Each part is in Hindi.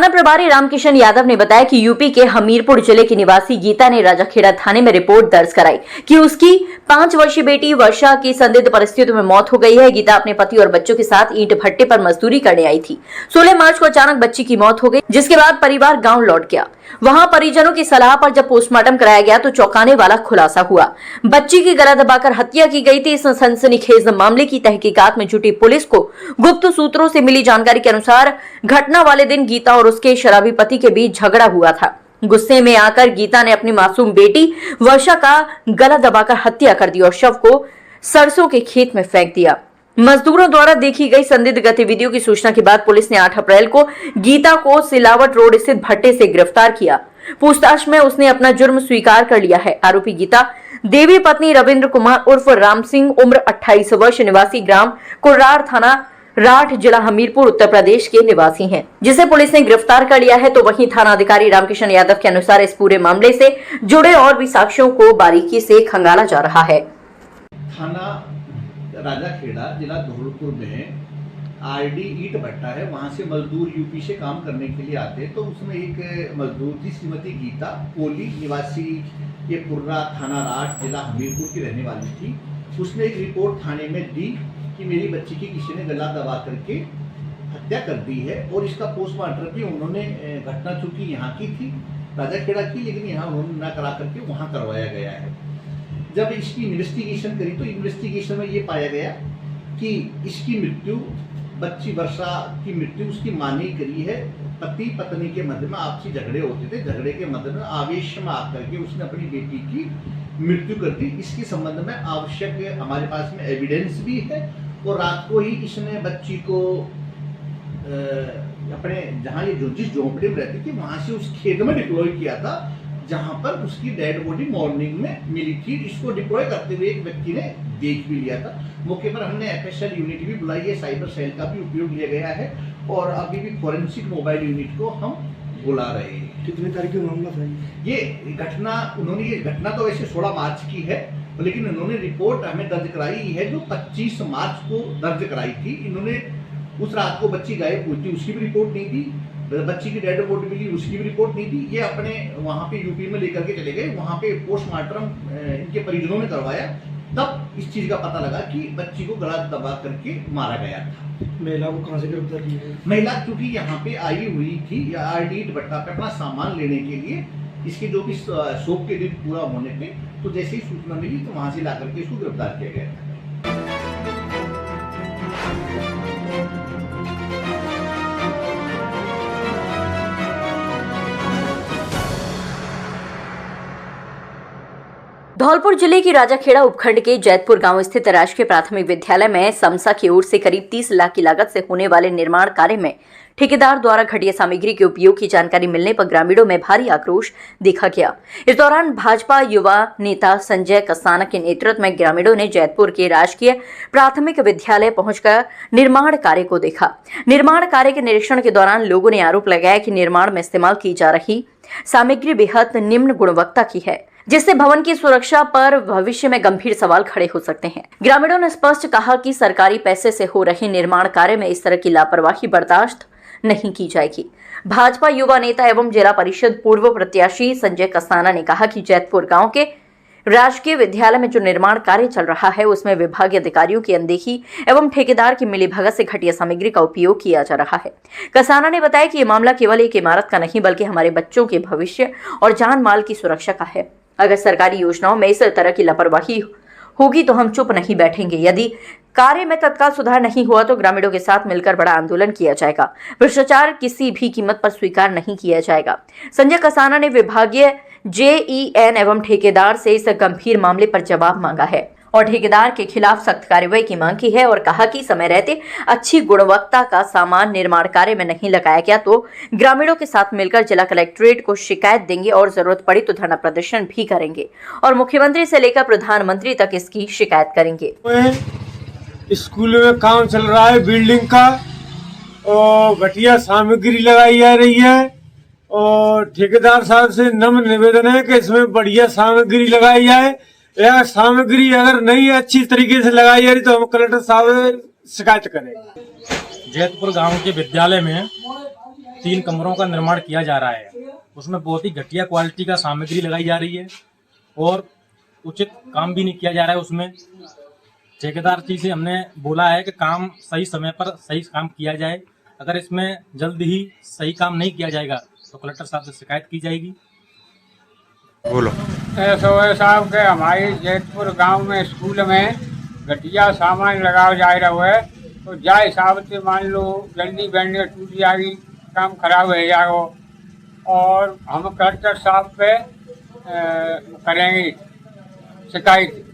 थाना प्रभारी रामकिशन यादव ने बताया कि यूपी के हमीरपुर जिले की निवासी गीता ने राजाखेड़ा थाने में रिपोर्ट दर्ज कराई कि उसकी 5 वर्षीय बेटी वर्षा की संदिग्ध परिस्थितियों में मौत हो गई है। गीता अपने पति और बच्चों के साथ ईंट भट्टे पर मजदूरी करने आई थी। 16 मार्च को अचानक बच्ची की मौत हो गई, जिसके बाद परिवार गाँव लौट गया। वहां परिजनों की सलाह पर जब पोस्टमार्टम कराया गया तो चौंकाने वाला खुलासा हुआ। बच्ची की गला दबाकर हत्या की गई थी। इस सनसनीखेज मामले की तहकीकात में जुटी पुलिस को गुप्त सूत्रों से मिली जानकारी के अनुसार घटना वाले दिन गीता और उसके शराबी पति के बीच झगड़ा हुआ था। गुस्से में आकर गीता ने अपनी मासूम बेटी वर्षा का गला दबाकर हत्या कर दी और शव को सरसों के खेत में फेंक दिया। मजदूरों द्वारा देखी गई संदिग्ध गतिविधियों की सूचना के बाद पुलिस ने 8 अप्रैल को गीता को सिलावट रोड स्थित भट्टे से गिरफ्तार किया। पूछताछ में उसने अपना जुर्म स्वीकार कर लिया है। आरोपी गीता देवी पत्नी रविंद्र कुमार उर्फ राम सिंह, उम्र 28 वर्ष, निवासी ग्राम कुर्रार, थाना राठ, जिला हमीरपुर, उत्तर प्रदेश के निवासी हैं, जिसे पुलिस ने गिरफ्तार कर लिया है। तो वहीं थाना अधिकारी रामकिशन यादव के अनुसार इस पूरे मामले से जुड़े और भी साक्ष्यों को बारीकी से खंगाला जा रहा है। थाना राजाखेड़ा, जिला धौलपुर में आरडी ईंट भट्टा है। वहाँ से मजदूर यूपी से काम करने के लिए आते हैं। तो उसमें एक मजदूर थी श्रीमती गीता कोली, निवासी ये कुर्रा, थाना राठ, जिला हमीरपुर की रहने वाली थी। उसने एक रिपोर्ट थाने में दी कि मेरी बच्ची की किसी ने गला दबा करके हत्या कर दी है। और इसका पोस्टमार्टम भी उन्होंने, घटना चूंकि यहाँ की थी, राजाखेड़ा की, लेकिन यहाँ उन्होंने न करा करके वहाँ करवाया गया है। जब इसकी इन्वेस्टिगेशन करी तो इन्वेस्टिगेशन में ये पाया गया कि इसकी मृत्यु, बच्ची वर्षा की मृत्यु उसकी मां ने करी है। पति पत्नी के मध्य में आपसी झगड़े होते थे। झगड़े के मध्य में आवेश में आकर के उसने अपनी बेटी की मृत्यु कर दी। इसके संबंध में आवश्यक हमारे पास में एविडेंस भी है। और रात को ही इसने बच्ची को अपने जहाँ ये जिस झोंपड़ी में रहती थी वहां से उस खेत में डिप्लॉय किया था, जहां पर उसकी डेड बॉडी मॉर्निंग में मिली थी। इसको डिप्लॉय करते हुए एक व्यक्ति ने देख भी लिया था। मौके पर हमने एफएसएल यूनिट भी बुलाई है, साइबर सेल का भी उपयोग लिया गया है और अभी भी फॉरेंसिक मोबाइल यूनिट को हम बुला रहे हैं। कितने तारीख को मामला था ये घटना तो वैसे 16 मार्च की है, लेकिन इन्होंने रिपोर्ट हमें दर्ज कराई है जो 25 मार्च को दर्ज कराई थी। इन्होंने उस रात को बच्ची गायब हुई थी, उसकी भी रिपोर्ट नहीं दी। बच्ची की डेड बॉडी मिली, उसकी भी रिपोर्ट नहीं दी। ये अपने वहाँ पे यूपी में लेकर के चले गए। वहाँ पे पोस्टमार्टम इनके परिजनों ने करवाया। तब इस चीज का पता लगा कि बच्ची को गला दबा करके मारा गया था। महिला को कहाँ से गिरफ्तार किया? महिला चूंकि यहाँ पे आई हुई थी आरडी भट्टा पे अपना सामान लेने के लिए, इसके जो भी शोक के दिन पूरा होने पे, तो जैसे ही सूचना मिली तो वहां से ला करके इसको गिरफ्तार किया गया था। धौलपुर जिले की राजाखेड़ा उपखंड के जैतपुर गांव स्थित राजकीय प्राथमिक विद्यालय में समसा की ओर से करीब 30 लाख की लागत से होने वाले निर्माण कार्य में ठेकेदार द्वारा घटिया सामग्री के उपयोग की जानकारी मिलने पर ग्रामीणों में भारी आक्रोश देखा गया। इस दौरान भाजपा युवा नेता संजय कसाना के नेतृत्व में ग्रामीणों ने जैतपुर के राजकीय प्राथमिक विद्यालय पहुंचकर निर्माण कार्य को देखा। निर्माण कार्य के निरीक्षण के दौरान लोगों ने आरोप लगाया कि निर्माण में इस्तेमाल की जा रही सामग्री बेहद निम्न गुणवत्ता की है, जिससे भवन की सुरक्षा पर भविष्य में गंभीर सवाल खड़े हो सकते हैं। ग्रामीणों ने स्पष्ट कहा कि सरकारी पैसे से हो रहे निर्माण कार्य में इस तरह की लापरवाही बर्दाश्त नहीं की जाएगी। भाजपा युवा नेता एवं जिला परिषद पूर्व प्रत्याशी संजय कसाना ने कहा कि जैतपुर गांव के राजकीय विद्यालय में जो निर्माण कार्य चल रहा है उसमें विभागीय अधिकारियों की अनदेखी एवं ठेकेदार की मिलीभगत से घटिया सामग्री का उपयोग किया जा रहा है। कसाना ने बताया कि ये मामला केवल एक इमारत का नहीं बल्कि हमारे बच्चों के भविष्य और जान माल की सुरक्षा का है। अगर सरकारी योजनाओं में इस तरह की लापरवाही होगी तो हम चुप नहीं बैठेंगे। यदि कार्य में तत्काल सुधार नहीं हुआ तो ग्रामीणों के साथ मिलकर बड़ा आंदोलन किया जाएगा। भ्रष्टाचार किसी भी कीमत पर स्वीकार नहीं किया जाएगा। संजय कसाना ने विभागीय जेईएन एवं ठेकेदार से इस गंभीर मामले पर जवाब मांगा है और ठेकेदार के खिलाफ सख्त कार्रवाई की मांग की है और कहा कि समय रहते अच्छी गुणवत्ता का सामान निर्माण कार्य में नहीं लगाया गया तो ग्रामीणों के साथ मिलकर जिला कलेक्ट्रेट को शिकायत देंगे और जरूरत पड़ी तो धरना प्रदर्शन भी करेंगे और मुख्यमंत्री से लेकर प्रधानमंत्री तक इसकी शिकायत करेंगे। स्कूल में काम चल रहा है बिल्डिंग का और घटिया सामग्री लगाई जा रही है और ठेकेदार साहब से नम्र निवेदन है कि इसमें बढ़िया सामग्री लगाई जाए। यह सामग्री अगर नहीं अच्छी तरीके से लगाई जा रही तो हम कलेक्टर साहब शिकायत करेंगे। जैतपुर गांव के विद्यालय में 3 कमरों का निर्माण किया जा रहा है। उसमें बहुत ही घटिया क्वालिटी का सामग्री लगाई जा रही है और उचित काम भी नहीं किया जा रहा है। उसमें ठेकेदार जी से हमने बोला है कि काम सही समय पर सही काम किया जाए। अगर इसमें जल्द ही सही काम नहीं किया जाएगा तो कलेक्टर साहब से शिकायत की जाएगी। बोलो। एसओए साहब के हमारे जैतपुर गांव में स्कूल में घटिया सामान लगाया जा रहा है, तो जाए हिसाब से मान लो जल्दी बैंड टूट जाएगी, काम खराब हो जाएगा और हम कलेक्टर साहब पे करेंगे शिकायत।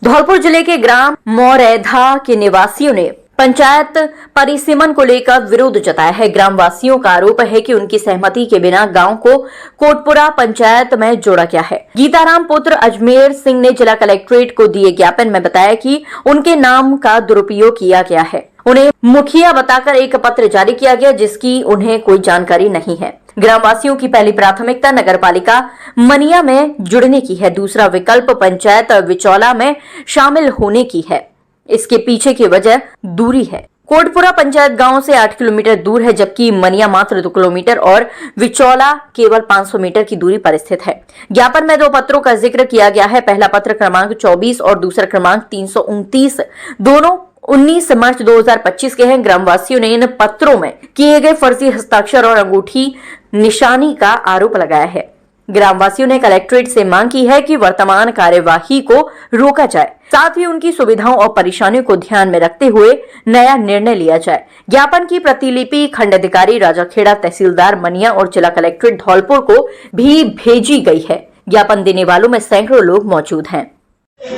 धौलपुर जिले के ग्राम मोरैधा के निवासियों ने पंचायत परिसीमन को लेकर विरोध जताया है। ग्रामवासियों का आरोप है कि उनकी सहमति के बिना गांव को कोटपुरा पंचायत में जोड़ा गया है। गीताराम पुत्र अजमेर सिंह ने जिला कलेक्ट्रेट को दिए ज्ञापन में बताया कि उनके नाम का दुरुपयोग किया गया है। उन्हें मुखिया बताकर एक पत्र जारी किया गया जिसकी उन्हें कोई जानकारी नहीं है। ग्रामवासियों की पहली प्राथमिकता नगरपालिका मनिया में जुड़ने की है, दूसरा विकल्प पंचायत विचौला में शामिल होने की है। इसके पीछे की वजह दूरी है। कोटपुरा पंचायत गांव से 8 किलोमीटर दूर है, जबकि मनिया मात्र 2 किलोमीटर और विचौला केवल 500 मीटर की दूरी पर स्थित है। ज्ञापन में 2 पत्रों का जिक्र किया गया है। पहला पत्र क्रमांक 24 और दूसरा क्रमांक 329, दोनों 19 मार्च 2025 के हैं। ग्रामवासियों ने इन पत्रों में किए गए फर्जी हस्ताक्षर और अंगूठी निशानी का आरोप लगाया है। ग्रामवासियों ने कलेक्ट्रेट से मांग की है कि वर्तमान कार्यवाही को रोका जाए, साथ ही उनकी सुविधाओं और परेशानियों को ध्यान में रखते हुए नया निर्णय लिया जाए। ज्ञापन की प्रतिलिपि खंड अधिकारी राजाखेड़ा, तहसीलदार मनिया और जिला कलेक्ट्रेट धौलपुर को भी भेजी गई है। ज्ञापन देने वालों में सैकड़ों लोग मौजूद हैं।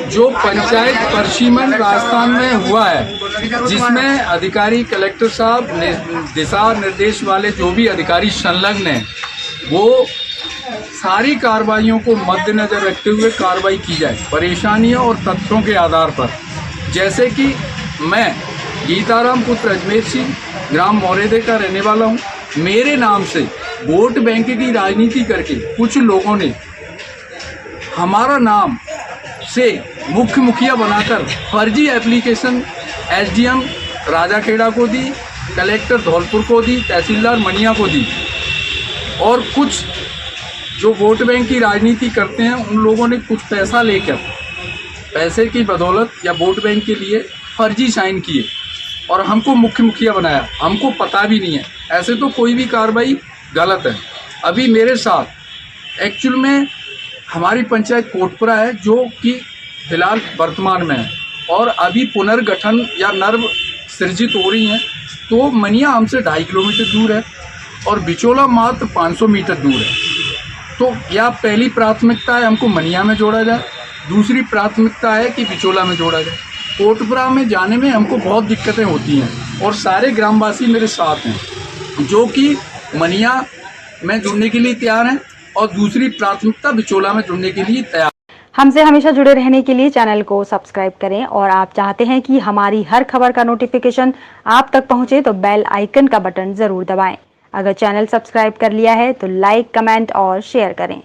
जो पंचायत परिसीमन राजस्थान में हुआ है, जिसमें अधिकारी कलेक्टर साहब दिशा निर्देश वाले जो भी अधिकारी संलग्न हैं, वो सारी कार्रवाइयों को मद्देनजर रखते हुए कार्रवाई की जाए परेशानियों और तथ्यों के आधार पर। जैसे कि मैं गीताराम पुत्र अजमेर सिंह ग्राम मोरेदे का रहने वाला हूँ। मेरे नाम से वोट बैंक की राजनीति करके कुछ लोगों ने हमारा नाम से मुख्य मुखिया बनाकर फर्जी एप्लीकेशन एसडीएम राजाखेड़ा को दी, कलेक्टर धौलपुर को दी, तहसीलदार मनिया को दी और कुछ जो वोट बैंक की राजनीति करते हैं उन लोगों ने कुछ पैसा लेकर पैसे की बदौलत या वोट बैंक के लिए फर्जी साइन किए और हमको मुख्य मुखिया बनाया। हमको पता भी नहीं है, ऐसे तो कोई भी कार्रवाई गलत है। अभी मेरे साथ एक्चुअल में हमारी पंचायत कोटपुरा है जो कि फिलहाल वर्तमान में है और अभी पुनर्गठन या नर्व सृजित हो रही हैं। तो मनिया हमसे 2.5 किलोमीटर दूर है और बिचौला मात्र 500 मीटर दूर है। तो या पहली प्राथमिकता है हमको मनिया में जोड़ा जाए, दूसरी प्राथमिकता है कि बिचौला में जोड़ा जाए। कोटपुरा में जाने में हमको बहुत दिक्कतें होती हैं और सारे ग्रामवासी मेरे साथ हैं जो कि मनिया में जुड़ने के लिए तैयार हैं और दूसरी प्राथमिकता बिचौला में जुड़ने के लिए तैयार। हमसे हमेशा जुड़े रहने के लिए चैनल को सब्सक्राइब करें और आप चाहते हैं कि हमारी हर खबर का नोटिफिकेशन आप तक पहुंचे तो बेल आइकन का बटन जरूर दबाएं। अगर चैनल सब्सक्राइब कर लिया है तो लाइक, कमेंट और शेयर करें।